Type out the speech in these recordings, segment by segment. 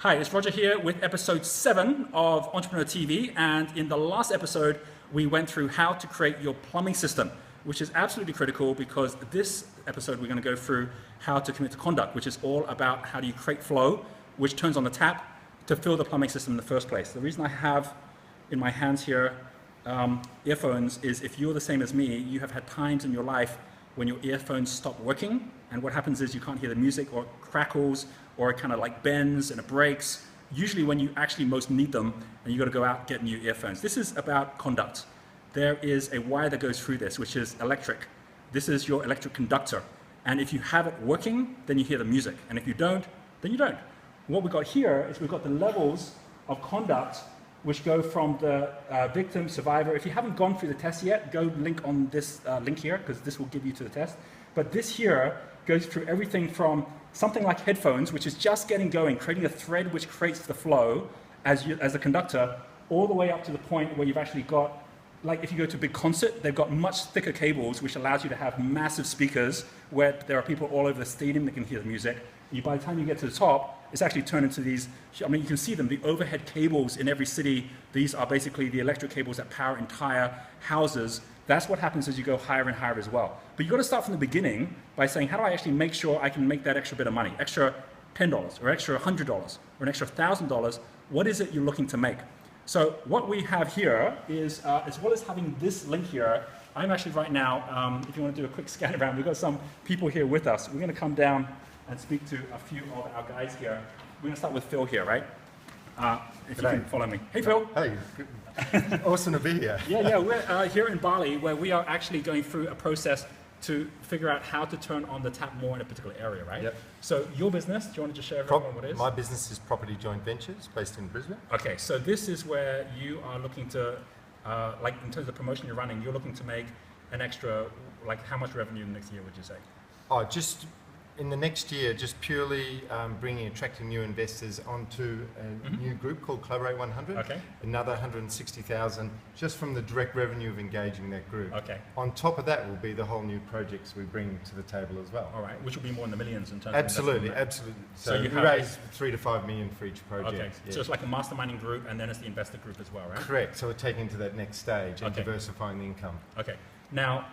Hi, it's Roger here with episode 7 of Entrepreneur TV, and in the last episode we went through how to create your plumbing system, which is absolutely critical because this episode we're going to go through how to commit to conduct, which is all about how do you create flow, which turns on the tap to fill the plumbing system in the first place. The reason I have in my hands here earphones is if you're the same as me, you have had times in your life when your earphones stop working, and what happens is you can't hear the music, or it crackles, or it kind of like bends and it breaks, usually when you actually most need them, and you got to go out and get new earphones. This is about conduct. There is a wire that goes through this, which is electric. This is your electric conductor, and if you have it working, then you hear the music, and if you don't, then you don't. What we've got here is we've got the levels of conduct which go from the victim, survivor. If you haven't gone through the test yet, go link on this link here, because this will give you to the test. But this here goes through everything from something like headphones, which is just getting going, creating a thread which creates the flow as a conductor, all the way up to the point where you've actually got, like if you go to a big concert, they've got much thicker cables, which allows you to have massive speakers where there are people all over the stadium that can hear the music. By the time you get to the top, it's actually turned into these, I mean, you can see them, the overhead cables in every city. These are basically the electric cables that power entire houses. That's what happens as you go higher and higher as well. But you've got to start from the beginning by saying, how do I actually make sure I can make that extra bit of money, extra $10 or extra $100 or an extra $1,000? What is it you're looking to make? So what we have here is, as well as having this link here, I'm actually right now, if you want to do a quick scan around, we've got some people here with us. We're going to come down and speak to a few of our guys here. We're going to start with Phil here, right? If you can follow me. Hey, Phil. Hey, awesome to be here. Yeah, we're here in Bali, where we are actually going through a process to figure out how to turn on the tap more in a particular area, right? Yep. So your business, do you want to just share everyone what it is? My business is Property Joint Ventures, based in Brisbane. Okay, so this is where you are looking to, like in terms of promotion you're running, you're looking to make an extra, like how much revenue next year would you say? Oh, just in the next year, just purely attracting new investors onto a new group called Collaborate 100. Okay. Another 160,000 just from the direct revenue of engaging that group. Okay. On top of that will be the whole new projects we bring to the table as well. All right, which will be more in the millions in terms absolutely, of absolutely. So you we raise 3 to 5 million for each project. Okay, yeah. so it's like a masterminding group, and then it's the investor group as well, right? Correct. So we're taking to that next stage and diversifying the income. Okay. Now,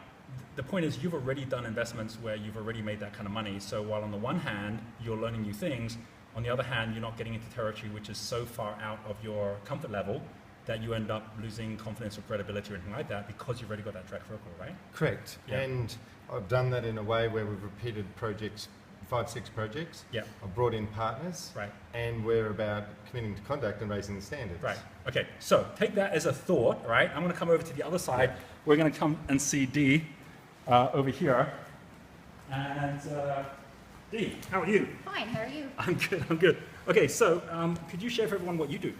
the point is you've already done investments where you've already made that kind of money. So while on the one hand, you're learning new things, on the other hand, you're not getting into territory which is so far out of your comfort level that you end up losing confidence or credibility or anything like that because you've already got that track record, right? Correct. Yeah. And I've done that in a way where we've repeated projects, 5-6 projects. Yeah. I've brought in partners. Right. And we're about committing to conduct and raising the standards. Right. Okay. So take that as a thought, right? I'm going to come over to the other side. Yeah. We're going to come and see Dee over here. And Dee, how are you? Fine, how are you? I'm good. Okay, so could you share for everyone what you do?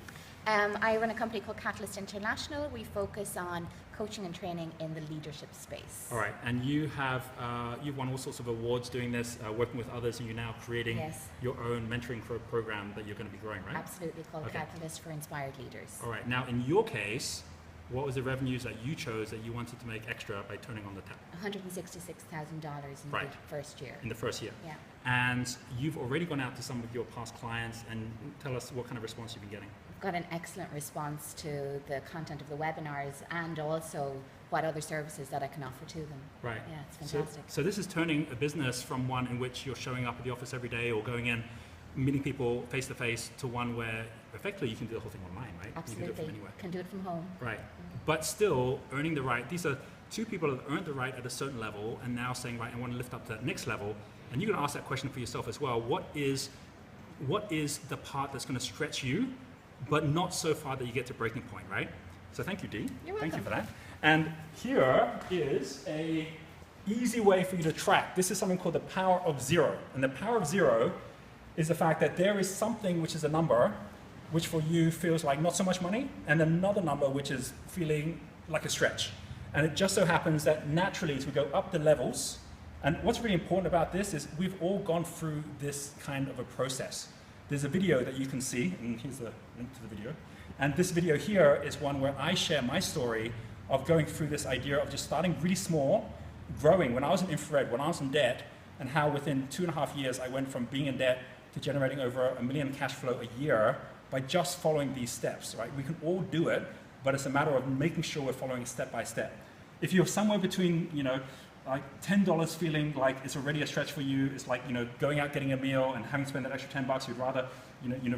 I run a company called Catalyst International. We focus on coaching and training in the leadership space. All right, and you have you've won all sorts of awards doing this, working with others, and you're now creating your own mentoring program that you're going to be growing, right? Absolutely, called Catalyst for Inspired Leaders. All right, now in your case, what was the revenues that you chose that you wanted to make extra by turning on the tap? $166,000 in the first year. In the first year. Yeah. And you've already gone out to some of your past clients, and tell us what kind of response you've been getting. We've got an excellent response to the content of the webinars and also what other services that I can offer to them. Right. Yeah, it's fantastic. So this is turning a business from one in which you're showing up at the office every day or going in, meeting people face to face, to one where effectively you can do the whole thing online, right? Absolutely. You can do it from anywhere. Can do it from home. Right. But still earning the right. These are two people that have earned the right at a certain level and now saying, right, I want to lift up to that next level. And you're going to ask that question for yourself as well. What is the part that's going to stretch you, but not so far that you get to breaking point, right? So thank you, Dee. You're welcome. Thank you for that. And here is a easy way for you to track. This is something called the power of zero. And the power of zero is the fact that there is something which is a number which for you feels like not so much money, and another number which is feeling like a stretch. And it just so happens that naturally as we go up the levels, and what's really important about this is we've all gone through this kind of a process. There's a video that you can see, and here's the link to the video. And this video here is one where I share my story of going through this idea of just starting really small, growing. When I was in infrared, when I was in debt, and how within 2.5 years I went from being in debt to to generating over $1 million cash flow a year by just following these steps, right? We can all do it, but it's a matter of making sure we're following step by step. If you're somewhere between, like $10 feeling like it's already a stretch for you, it's like, going out getting a meal and having to spend that extra $10, you'd rather,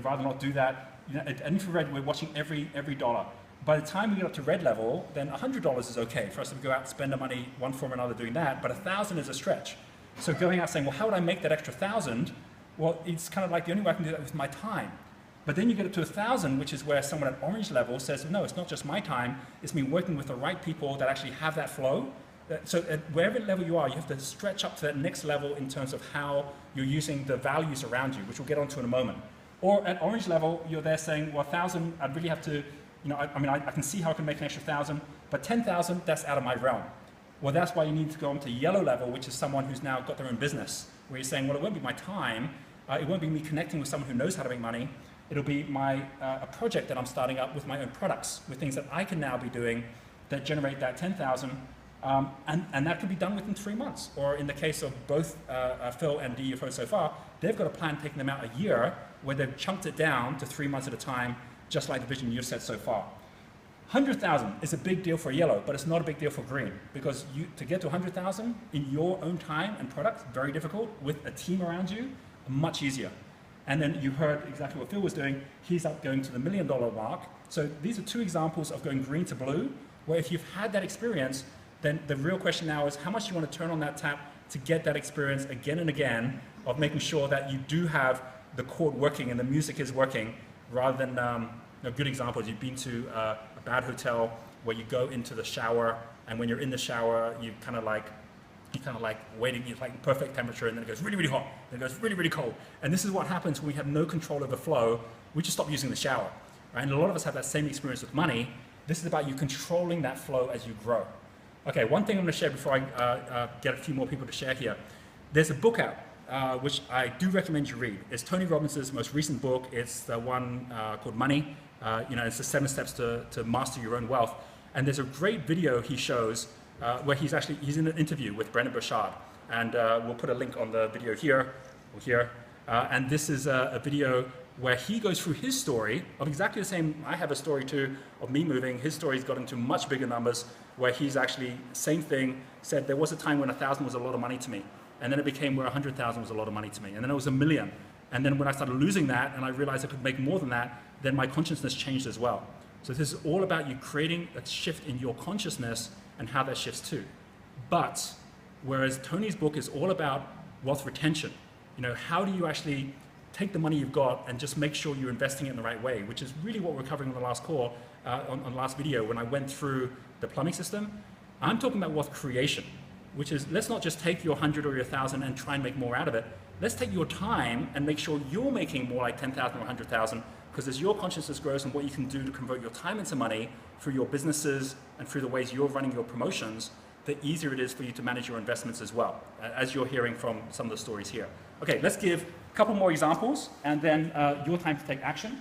rather not do that. At infrared, we're watching every dollar. By the time we get up to red level, then $100 is okay for us to go out and spend our money one form or another doing that, but 1,000 is a stretch. So going out saying, well, how would I make that extra 1,000? Well, it's kind of like the only way I can do that with my time. But then you get up to 1,000, which is where someone at orange level says, no, it's not just my time, it's me working with the right people that actually have that flow. So at wherever level you are, you have to stretch up to that next level in terms of how you're using the values around you, which we'll get onto in a moment. Or at orange level, you're there saying, well, 1,000, I'd really have to, I can see how I can make an extra 1,000, but 10,000, that's out of my realm. Well, that's why you need to go on to yellow level, which is someone who's now got their own business, where you're saying, well, it won't be my time, it won't be me connecting with someone who knows how to make money, it'll be a project that I'm starting up with my own products, with things that I can now be doing that generate that 10,000, and that can be done within 3 months. Or in the case of both Phil and Dee you've heard so far, they've got a plan taking them out a year, where they've chunked it down to 3 months at a time, just like the vision you've set so far. 100,000 is a big deal for yellow, but it's not a big deal for green, because to get to 100,000 in your own time and product, very difficult. With a team around you, much easier. And then you heard exactly what Phil was doing. He's up going to the $1 million mark. So these are two examples of going green to blue, where if you've had that experience, then the real question now is how much you want to turn on that tap to get that experience again and again of making sure that you do have the chord working and the music is working, rather than, a good example is you've been to a bad hotel where you go into the shower, and when you're in the shower, you kind of like waiting, it's like perfect temperature, and then it goes really, really hot, then it goes really, really cold. And this is what happens when we have no control over flow. We just stop using the shower, right? And a lot of us have that same experience with money. This is about you controlling that flow as you grow. Okay, one thing I'm going to share before I get a few more people to share here. There's a book out, which I do recommend you read. It's Tony Robbins' most recent book. It's the one called Money. It's the 7 steps to master your own wealth. And there's a great video he shows where he's in an interview with Brendan Burchard. And we'll put a link on the video here or here. And this is a video where he goes through his story of exactly the same. I have a story too of me moving. His story's got into much bigger numbers, where he's actually, same thing, said there was a time when 1,000 was a lot of money to me. And then it became where 100,000 was a lot of money to me. And then it was $1 million. And then when I started losing that and I realized I could make more than that, then my consciousness changed as well. So this is all about you creating a shift in your consciousness and how that shifts too. But whereas Tony's book is all about wealth retention, how do you actually take the money you've got and just make sure you're investing it in the right way, which is really what we're covering on the last call, on the last video when I went through the plumbing system. I'm talking about wealth creation, which is, let's not just take your 100 or your 1,000 and try and make more out of it. Let's take your time and make sure you're making more like 10,000 or 100,000, because as your consciousness grows and what you can do to convert your time into money through your businesses and through the ways you're running your promotions, the easier it is for you to manage your investments as well, as you're hearing from some of the stories here. Okay, let's give a couple more examples, and then your time to take action.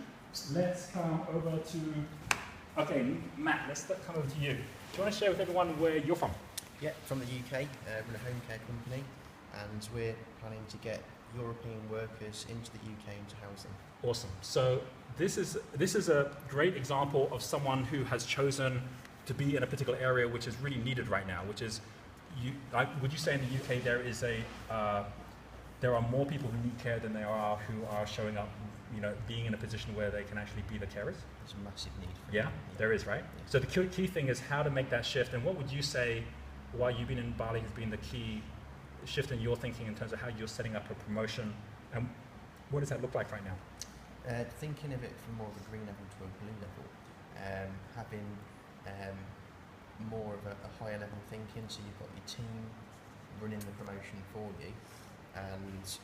Let's come over to, okay, Matt, let's come over to you. Do you want to share with everyone where you're from? Yeah, from the UK, we're a home care company, and we're planning to get European workers into the UK into housing. Awesome. So this is a great example of someone who has chosen to be in a particular area which is really needed right now, which is, would you say in the UK there are more people who need care than there are who are showing up, being in a position where they can actually be the carers? There's a massive need for Yeah, there is, right? Yeah. So the key thing is how to make that shift, and what would you say, while you've been in Bali, has been the key shift in your thinking in terms of how you're setting up a promotion, and what does that look like right now? Thinking of it from more of a green level to a blue level, having more of a higher level thinking, so you've got your team running the promotion for you, and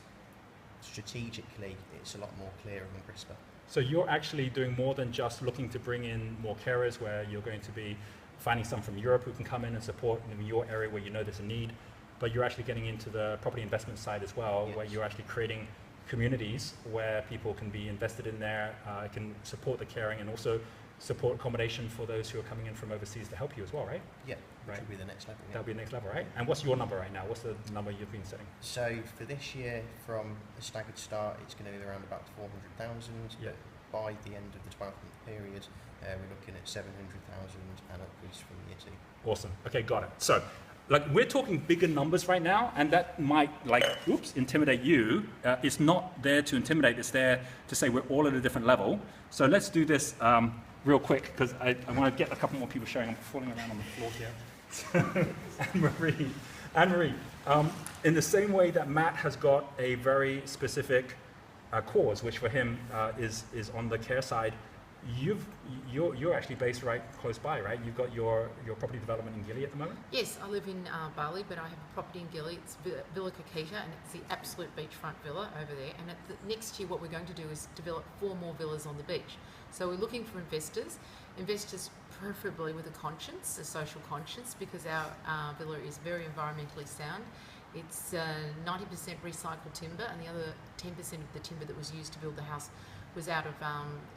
strategically it's a lot more clear and crisper. So you're actually doing more than just looking to bring in more carers, where you're going to be finding some from Europe who can come in and support in your area where you know there's a need, but you're actually getting into the property investment side as well, yes, where you're actually creating communities where people can be invested in there, can support the caring, and also support accommodation for those who are coming in from overseas to help you as well, right? Yeah, which Right. will be the next level. Yeah. That'll be the next level, right? And what's your number right now? What's the number you've been setting? So for this year, from a staggered start, it's going to be around about 400,000. Yeah. By the end of the 12-month period, we're looking at 700,000 and upwards from year 2. Awesome. Okay, got it. So, like, we're talking bigger numbers right now, and that might, like, intimidate you. It's not there to intimidate. It's there to say we're all at a different level. So let's do this real quick, because I want to get a couple more people sharing. I'm falling around on the floor here. Anne-Marie, in the same way that Matt has got a very specific cause, which for him is on the care side, you're actually based right close by, right? You've got your property development in Gili at the moment? Yes, I live in Bali, but I have a property in Gili. It's Villa Kakita, and it's the absolute beachfront villa over there. And next year, what we're going to do is develop 4 more villas on the beach. So we're looking for investors preferably with a conscience, a social conscience, because our villa is very environmentally sound. It's 90% recycled timber, and the other 10% of the timber that was used to build the house was out of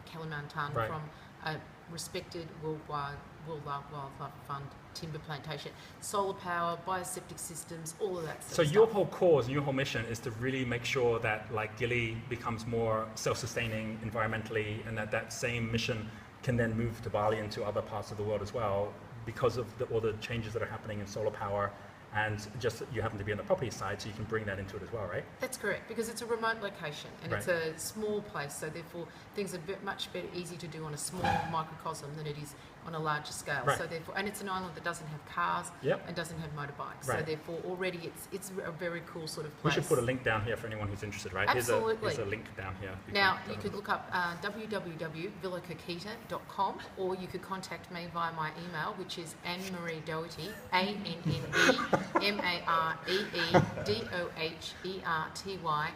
Kalimantan Right. from a respected worldwide wildlife fund timber plantation. Solar power, bioseptic systems, all of that So sort of your stuff. whole cause and your whole mission is to really make sure that, like, Gili becomes more self-sustaining environmentally, and that same mission can then move to Bali and to other parts of the world as well, because of all the changes that are happening in solar power, and just you happen to be on the property side, so you can bring that into it as well, right? That's correct, because it's a remote location and it's a small place, so therefore things are much better, easy to do on a small microcosm than it is on a larger scale. Right. So therefore, and it's an island that doesn't have cars Yep. and doesn't have motorbikes. So Right. therefore, already it's a very cool sort of We place. should put a link down here for anyone who's interested, right? Absolutely. Here's a link down here. Now, go you ahead. could look up www.villakakita.com, or you could contact me via my email, which is Anne-Marie Doherty, ANNEMAREEDOHERTY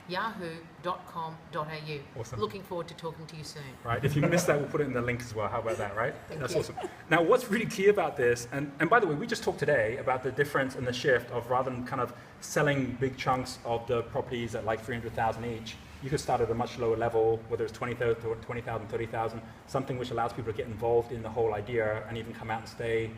@yahoo.com.au. Awesome. Looking forward to talking to you soon. Right, if you missed that, we'll put it in the link as well. How about that, right? Thank That's you. awesome. Now, what's really key about this, and by the way, we just talked today about the difference and the shift of, rather than kind of selling big chunks of the properties at like 300,000 each, you could start at a much lower level, whether it's 20,000, 30,000, something which allows people to get involved in the whole idea and even come out and stay,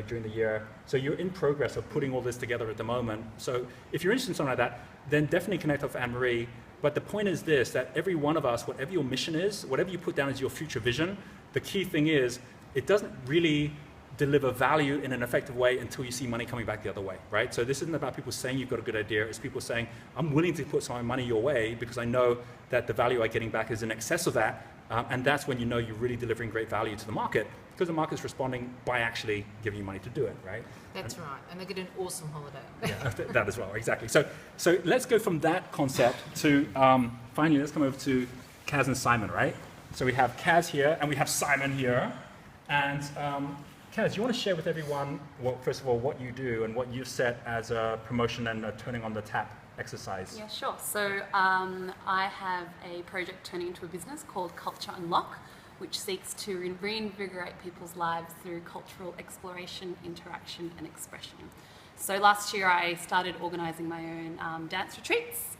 during the year. So you're in progress of putting all this together at the moment. So if you're interested in something like that, then definitely connect with Anne-Marie. But the point is this, that every one of us, whatever your mission is, whatever you put down as your future vision, the key thing is it doesn't really deliver value in an effective way until you see money coming back the other way, right? So this isn't about people saying you've got a good idea. It's people saying, I'm willing to put some money your way because I know that the value I'm getting back is in excess of that. And that's when you know you're really delivering great value to the market, because the market's responding by actually giving you money to do it, right? That's right, and they get an awesome holiday. Yeah, that as well, exactly. So let's go from that concept to, finally, let's come over to Kaz and Simon, right? So we have Kaz here, and we have Simon here. And Kaz, do you want to share with everyone, first of all, what you do and what you've set as a promotion and a turning on the tap exercise? Yeah, sure. So I have a project turning into a business called Culture Unlock, which seeks to reinvigorate people's lives through cultural exploration, interaction and expression. So last year I started organising my own dance retreats,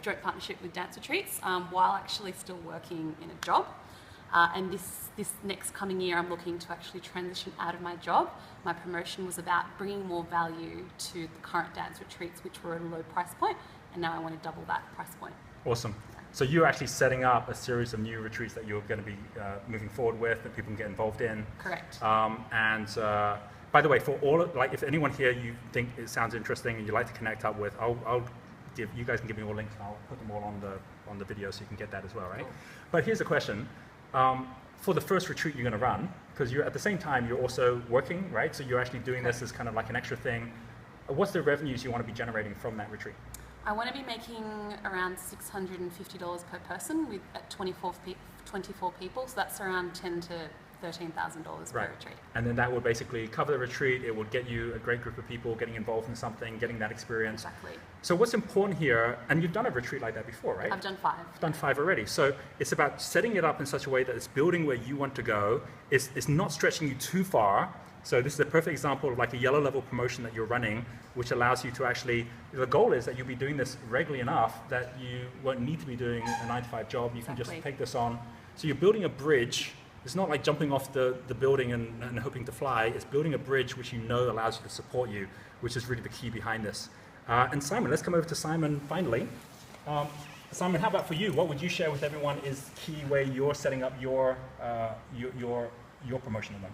joint partnership with dance retreats, while actually still working in a job. And this next coming year I'm looking to actually transition out of my job. My promotion was about bringing more value to the current dance retreats, which were at a low price point, and now I want to double that price point. Awesome. So you're actually setting up a series of new retreats that you're going to be moving forward with, that people can get involved in. Correct. By the way, for all, if anyone here you think it sounds interesting and you'd like to connect up with, I'll give you guys can give me all links and I'll put them all on the video so you can get that as well, right? Cool. But here's the question. For the first retreat you're going to run, because you're at the same time you're also working, right? So you're actually doing this as kind of like an extra thing. What's the revenues you want to be generating from that retreat? I want to be making around $650 per person at 24 people, so that's around $10,000 to $13,000 per retreat. And then that would basically cover the retreat. It would get you a great group of people getting involved in something, getting that experience. Exactly. So what's important here, and you've done a retreat like that before, right? I've done 5. I've done 5 already. So it's about setting it up in such a way that it's building where you want to go. It's not stretching you too far. So this is a perfect example of like a yellow level promotion that you're running, which allows you to actually, the goal is that you'll be doing this regularly enough that you won't need to be doing a 9-to-5 job. You can just take this on. So you're building a bridge It's not like jumping off the building and hoping to fly. It's building a bridge which you know allows you to support you, which is really the key behind this. And Simon, let's come over to Simon finally. Simon, how about for you? What would you share with everyone is key way you're setting up your promotion event?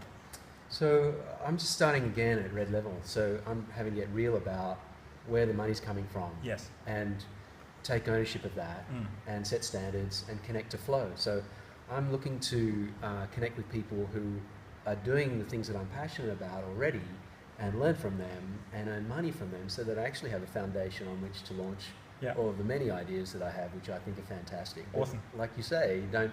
So I'm just starting again at red level. So I'm having to get real about where the money's coming from. Yes. And take ownership of that and set standards and connect to flow. So I'm looking to connect with people who are doing the things that I'm passionate about already and learn from them and earn money from them so that I actually have a foundation on which to launch all of the many ideas that I have, which I think are fantastic. But awesome. like you say, don't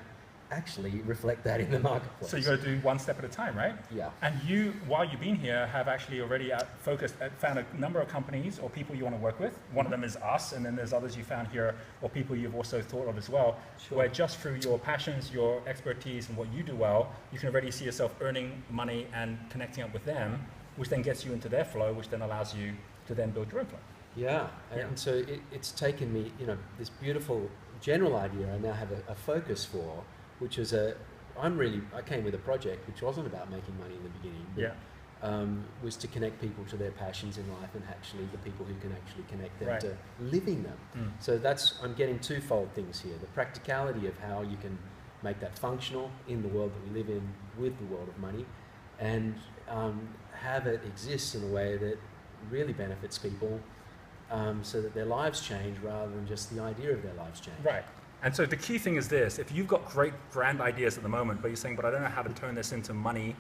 actually reflect that in the marketplace. So you got to do one step at a time, right? Yeah. And you, while you've been here, have actually already found a number of companies or people you want to work with. One of them is us, and then there's others you found here or people you've also thought of as well, where just through your passions, your expertise, and what you do well, you can already see yourself earning money and connecting up with them, which then gets you into their flow, which then allows you to then build your own flow. Yeah, and so it's taken me, this beautiful general idea I now have a focus for, which is I came with a project which wasn't about making money in the beginning, but was to connect people to their passions in life and actually the people who can actually connect them to living them. So I'm getting twofold things here, the practicality of how you can make that functional in the world that we live in with the world of money, and have it exist in a way that really benefits people so that their lives change rather than just the idea of their lives change. Right. And so the key thing is this: if you've got great grand ideas at the moment, but you're saying, but I don't know how to turn this into money,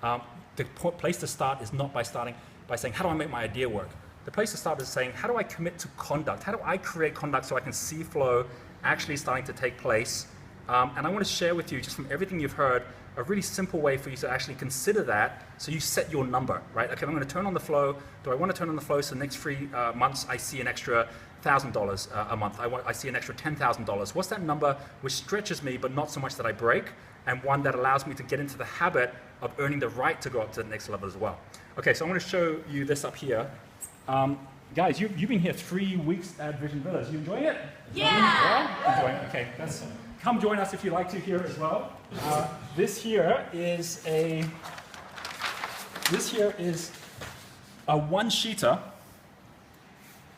the place to start is not by starting by saying, how do I make my idea work? The place to start is saying, how do I commit to conduct? How do I create conduct so I can see flow actually starting to take place? And I want to share with you, just from everything you've heard, a really simple way for you to actually consider that, so you set your number, right? Okay, I'm going to turn on the flow. Do I want to turn on the flow so the next 3 months I see an extra $1,000 a month? I see an extra $10,000. What's that number which stretches me but not so much that I break, and one that allows me to get into the habit of earning the right to go up to the next level as well? Okay, so I'm going to show you this up here. Guys, you've been here 3 weeks at Vision Villas. You enjoying it? Yeah! Enjoying it? Okay, come join us if you like to here as well. This here is a one-sheeter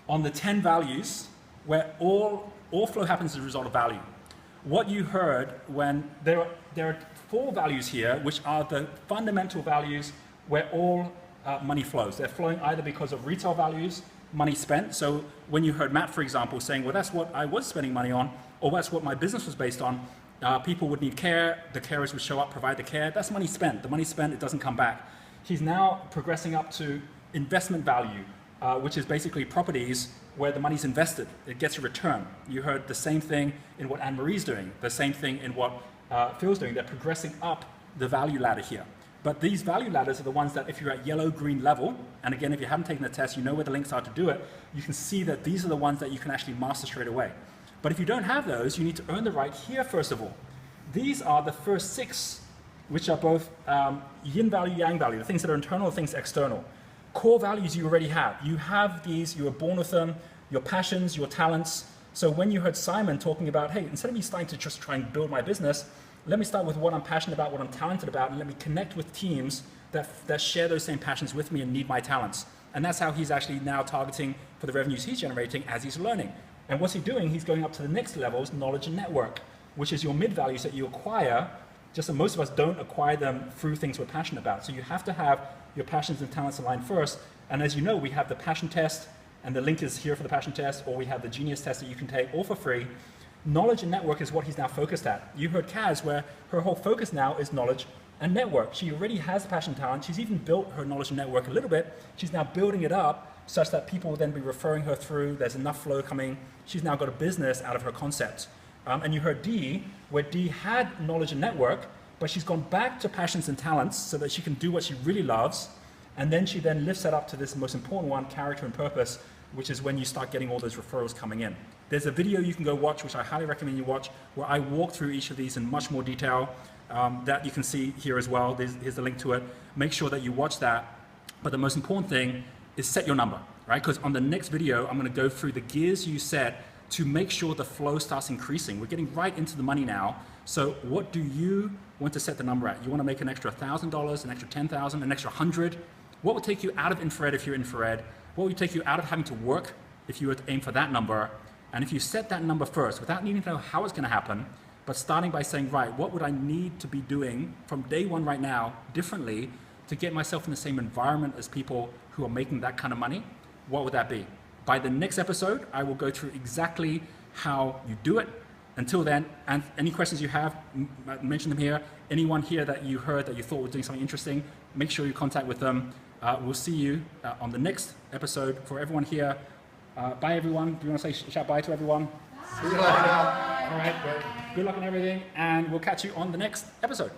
on the 10 values where all flow happens as a result of value. What you heard when there are 4 values here, which are the fundamental values where all money flows. They're flowing either because of retail values, money spent. So when you heard Matt, for example, saying, well, that's what I was spending money on, or that's what my business was based on, people would need care, the carers would show up, provide the care. That's money spent. The money spent, it doesn't come back. He's now progressing up to investment value, which is basically properties where the money's invested. It gets a return. You heard the same thing in what Anne-Marie's doing, the same thing in what Phil's doing. They're progressing up the value ladder here. But these value ladders are the ones that if you're at yellow, green level, and again, if you haven't taken the test, you know where the links are to do it, you can see that these are the ones that you can actually master straight away. But if you don't have those, you need to earn the right here first of all. These are the first 6, which are both yin value, yang value, the things that are internal, the things external. Core values you already have. You have these, you were born with them, your passions, your talents. So when you heard Simon talking about, hey, instead of me starting to just try and build my business, let me start with what I'm passionate about, what I'm talented about, and let me connect with teams that share those same passions with me and need my talents. And that's how he's actually now targeting for the revenues he's generating as he's learning. And what's he doing? He's going up to the next levels, knowledge and network, which is your mid values that you acquire, just that most of us don't acquire them through things we're passionate about. So you have to have your passions and talents aligned first. And as you know, we have the passion test, and the link is here for the passion test, or we have the genius test that you can take all for free. Knowledge and network is what he's now focused at. You heard Kaz, where her whole focus now is knowledge and network. She already has passion talent. She's even built her knowledge and network a little bit. She's now building it up such that people will then be referring her through. There's enough flow coming. She's now got a business out of her concept. And you heard Dee, where Dee had knowledge and network, but she's gone back to passions and talents so that she can do what she really loves. And then she then lifts that up to this most important one, character and purpose, which is when you start getting all those referrals coming in. There's a video you can go watch, which I highly recommend you watch, where I walk through each of these in much more detail that you can see here as well. Here's the link to it. Make sure that you watch that. But the most important thing is set your number, right? Because on the next video, I'm going to go through the gears you set to make sure the flow starts increasing. We're getting right into the money now. So what do you want to set the number at? You want to make an extra $1,000, an extra $10,000, an extra 100? What would take you out of infrared if you're infrared? What would take you out of having to work if you were to aim for that number? And if you set that number first, without needing to know how it's going to happen, but starting by saying, right, what would I need to be doing from day one right now differently to get myself in the same environment as people who are making that kind of money? What would that be? By the next episode, I will go through exactly how you do it. Until then, and any questions you have, mention them here. Anyone here that you heard that you thought was doing something interesting, make sure you contact with them. We'll see you on the next episode. For everyone here, bye everyone. Do you want to say shout bye to everyone? See you later. All right, good luck on everything, and we'll catch you on the next episode.